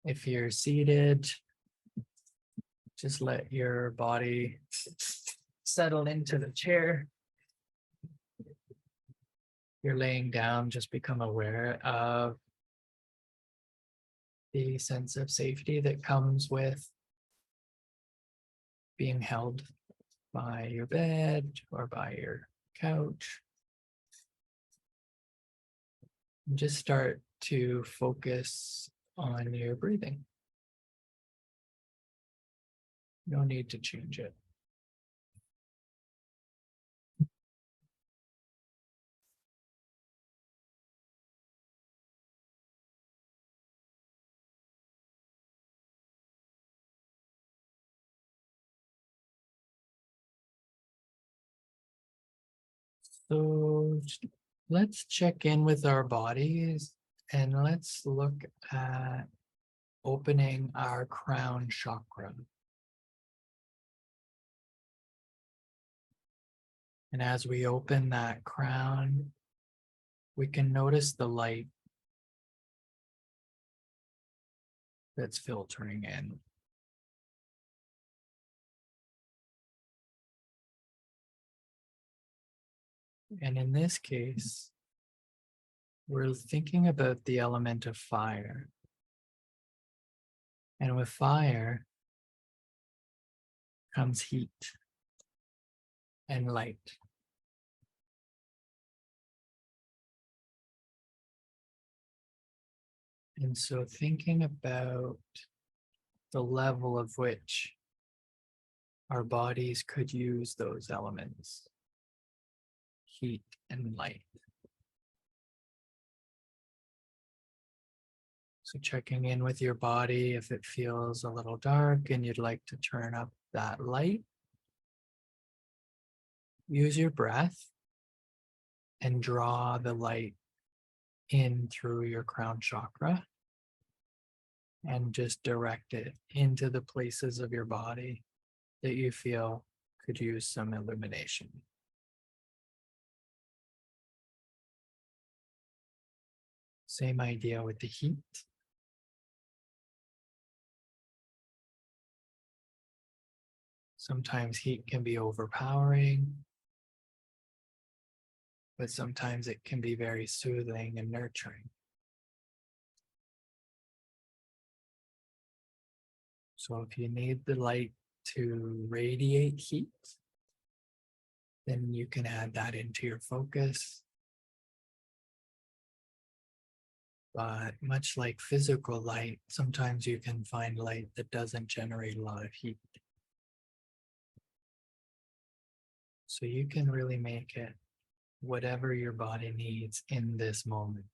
If you're seated, just let your body settle into the chair. You're laying down, just become aware of the sense of safety that comes with being held by your bed or by your couch. And just start to focus on your breathing. No need to change it. So let's check in with our bodies and let's look at opening our crown chakra. And as we open that crown, we can notice the light that's filtering in. And in this case, we're thinking about the element of fire. And with fire comes heat and light. And so thinking about the level of which our bodies could use those elements, heat and light. So checking in with your body, if it feels a little dark and you'd like to turn up that light, use your breath and draw the light in through your crown chakra and just direct it into the places of your body that you feel could use some illumination. Same idea with the heat. Sometimes heat can be overpowering, but sometimes it can be very soothing and nurturing. So if you need the light to radiate heat, then you can add that into your focus. But much like physical light, sometimes you can find light that doesn't generate a lot of heat. So you can really make it whatever your body needs in this moment.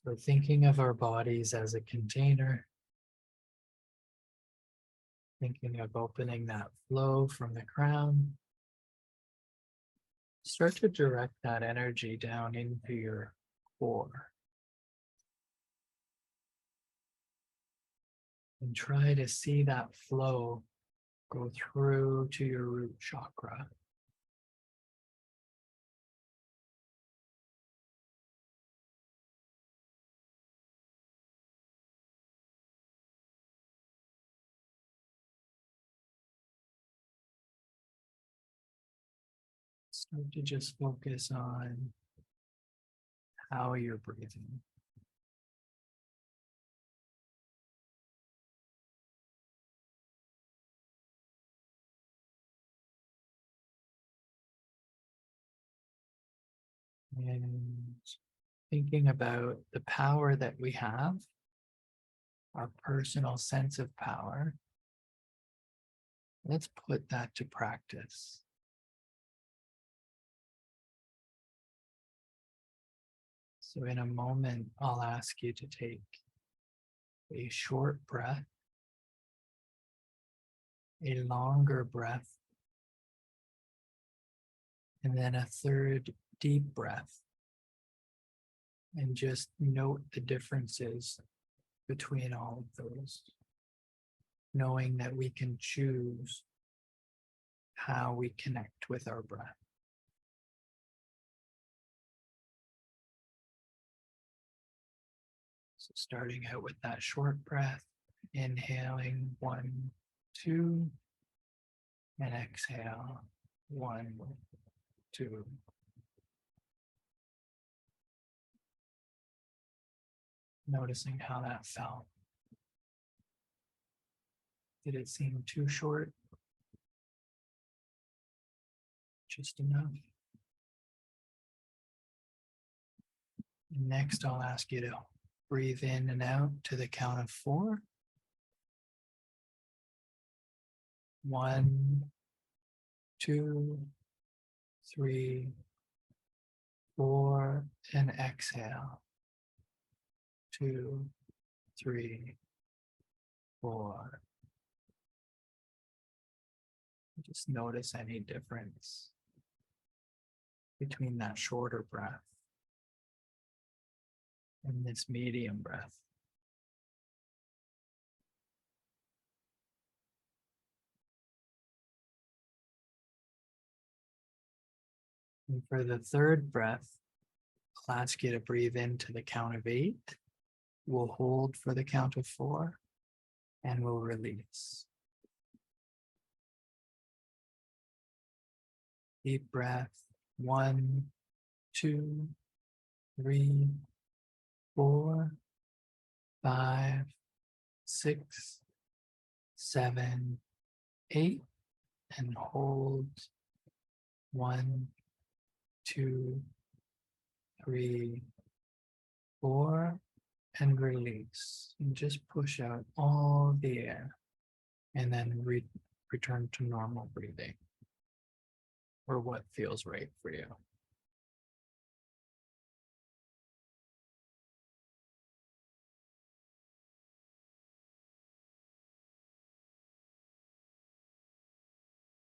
So thinking of our bodies as a container, thinking of opening that flow from the crown, start to direct that energy down into your core. And try to see that flow go through to your root chakra. Start to just focus on how you're breathing. And thinking about the power that we have, our personal sense of power, let's put that to practice. So in a moment, I'll ask you to take a short breath, a longer breath, and then a third deep breath. And just note the differences between all of those, knowing that we can choose how we connect with our breath. So starting out with that short breath, inhaling 1, 2, and exhale 1, 2. Noticing how that felt. Did it seem too short? Just enough? Next, I'll ask you to breathe in and out to the count of 4. 1, 2, 3, 4, and exhale. 2, 3, 4. Just notice any difference between that shorter breath and this medium breath. And for the third breath, I'll ask you to breathe into the count of 8. We'll hold for the count of 4, and we'll release. Deep breath. 1, 2, 3, 4, 5, 6, 7, 8, and hold. 1, 2, 3, 4, and release. And just push out all the air, and then return to normal breathing, or what feels right for you.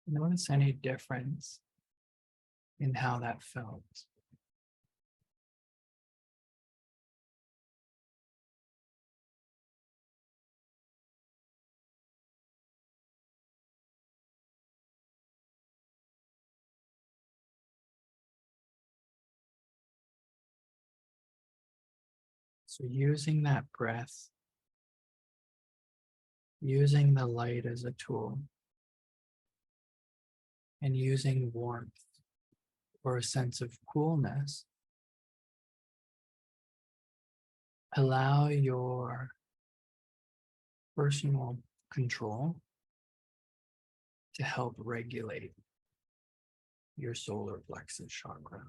Notice any difference in how that felt. So using that breath, using the light as a tool, and using warmth or a sense of coolness, allow your personal control to help regulate your solar plexus chakra.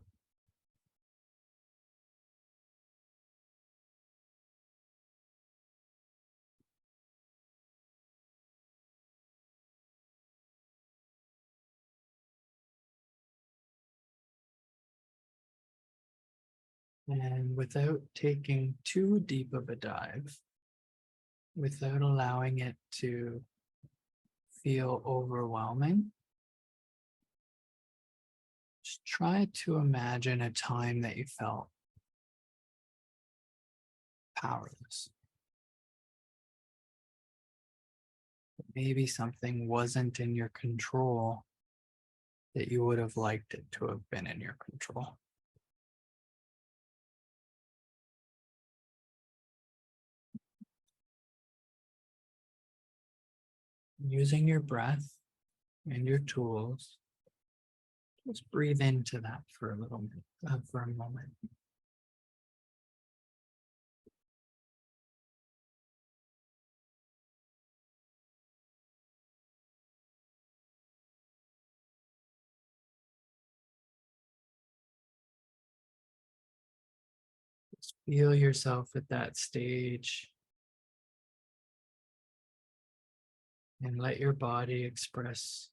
And without taking too deep of a dive, without allowing it to feel overwhelming, just try to imagine a time that you felt powerless. Maybe something wasn't in your control that you would have liked it to have been in your control. Using your breath and your tools, just breathe into that for a for a moment. Just feel yourself at that stage and let your body express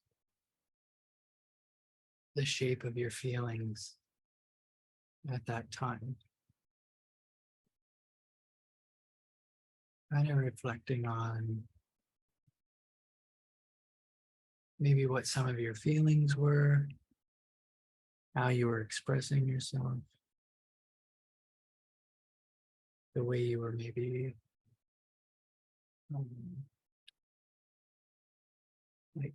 the shape of your feelings at that time. Kind of reflecting on maybe what some of your feelings were, how you were expressing yourself, the way you were maybe um, like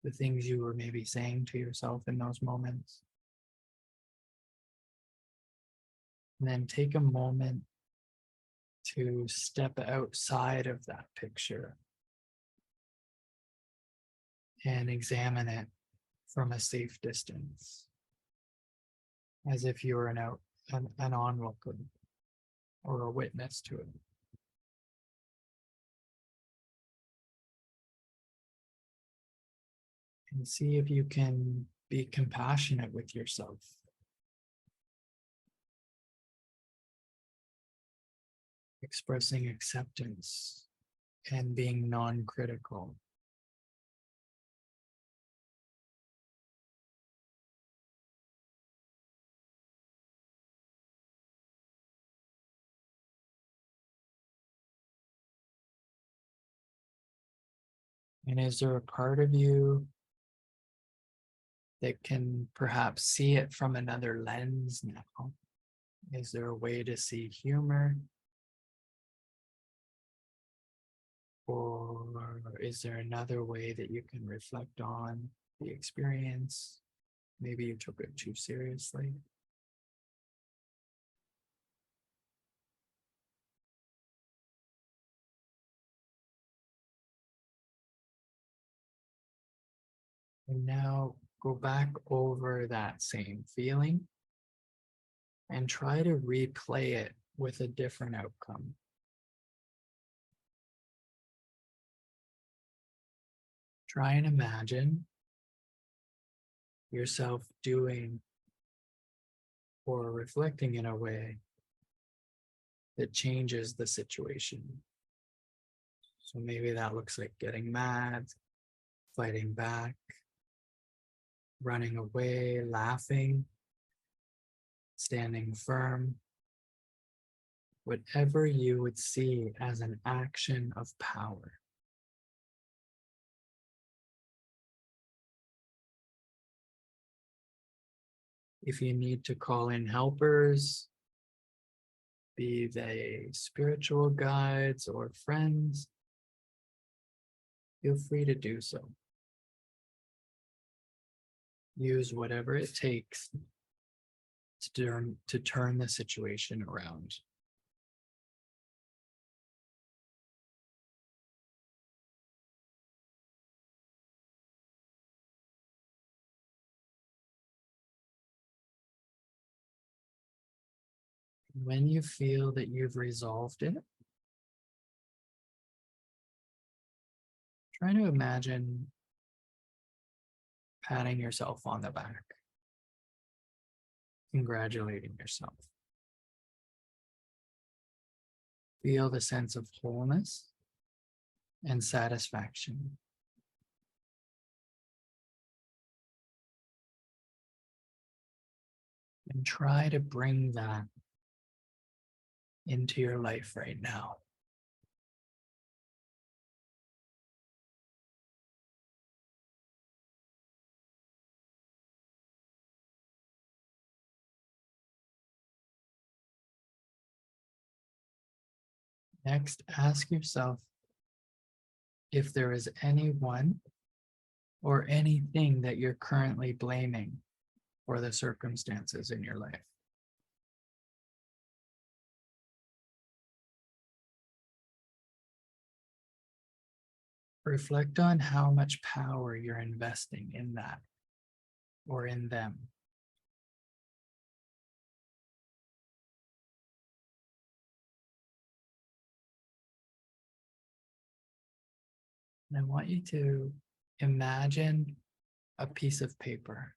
the things you were maybe saying to yourself in those moments. And then take a moment to step outside of that picture and examine it from a safe distance, as if you were an onlooker or a witness to it. And see if you can be compassionate with yourself. Expressing acceptance and being non-critical. And is there a part of you that can perhaps see it from another lens now? Is there a way to see humor? Or is there another way that you can reflect on the experience? Maybe you took it too seriously. And now go back over that same feeling and try to replay it with a different outcome. Try and imagine yourself doing or reflecting in a way that changes the situation. So maybe that looks like getting mad, fighting back, running away, laughing, standing firm. Whatever you would see as an action of power. If you need to call in helpers, be they spiritual guides or friends, feel free to do so. Use whatever it takes to turn the situation around. When you feel that you've resolved it, try to imagine patting yourself on the back, congratulating yourself. Feel the sense of wholeness and satisfaction. And try to bring that into your life right now. Next, ask yourself if there is anyone or anything that you're currently blaming for the circumstances in your life. Reflect on how much power you're investing in that or in them. And I want you to imagine a piece of paper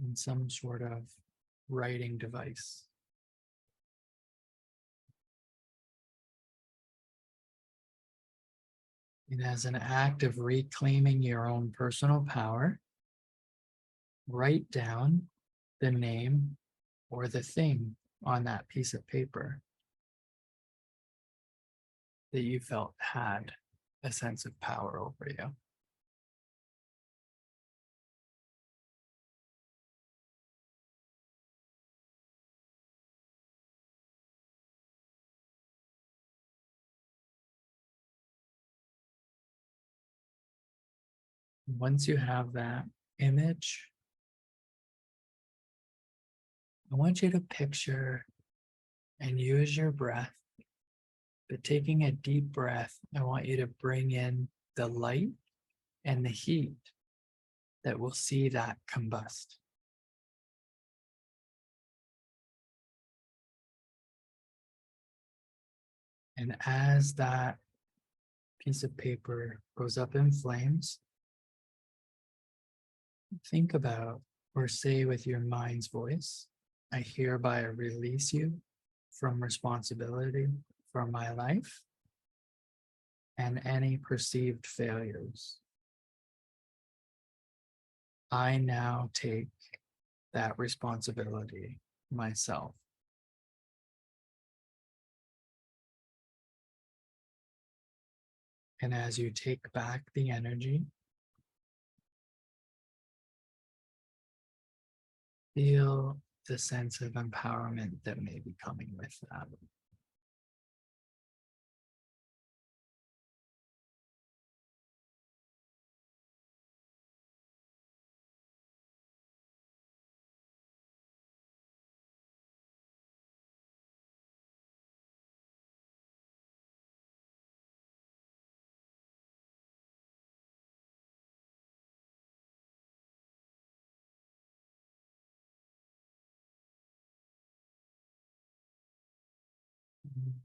and some sort of writing device. And as an act of reclaiming your own personal power, write down the name or the thing on that piece of paper that you felt had a sense of power over you. Once you have that image, I want you to picture and use your breath. But taking a deep breath, I want you to bring in the light and the heat that will see that combust. And as that piece of paper goes up in flames, think about or say with your mind's voice, I hereby release you from responsibility for my life and any perceived failures. I now take that responsibility myself. And as you take back the energy, feel the sense of empowerment that may be coming with that.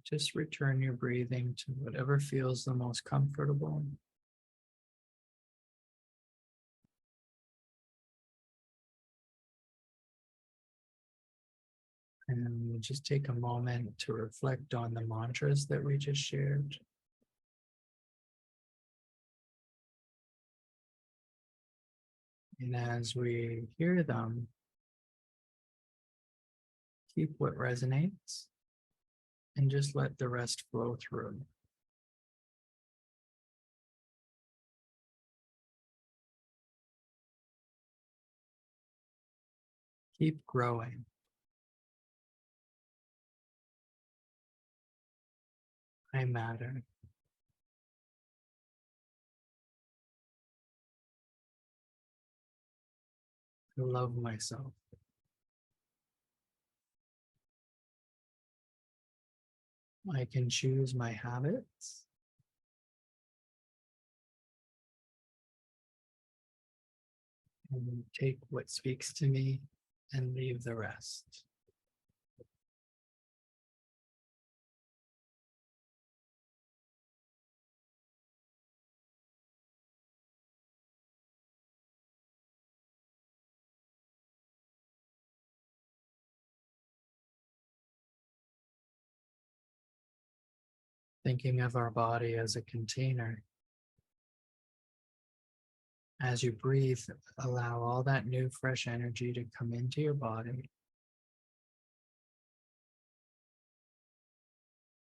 Just return your breathing to whatever feels the most comfortable. And we'll just take a moment to reflect on the mantras that we just shared. And as we hear them, keep what resonates and just let the rest flow through. Keep growing. I matter. I love myself. I can choose my habits. And take what speaks to me and leave the rest. Thinking of our body as a container. As you breathe, allow all that new, fresh energy to come into your body.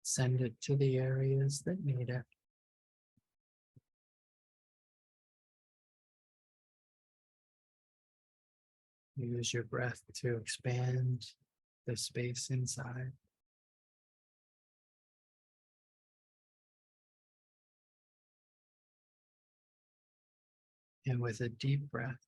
Send it to the areas that need it. Use your breath to expand the space inside. And with a deep breath,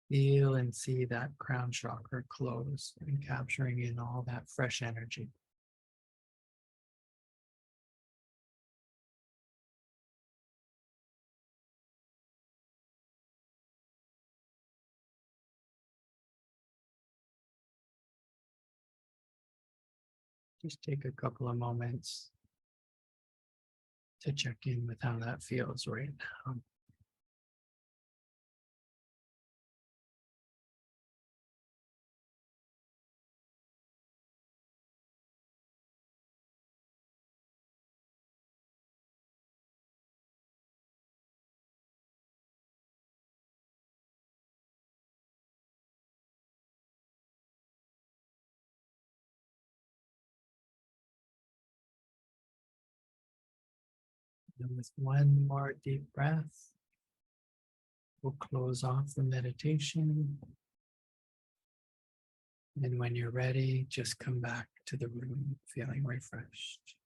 feel and see that crown chakra close and capturing in all that fresh energy. Just take a couple of moments to check in with how that feels right now. And with one more deep breath, we'll close off the meditation. And when you're ready, just come back to the room feeling refreshed.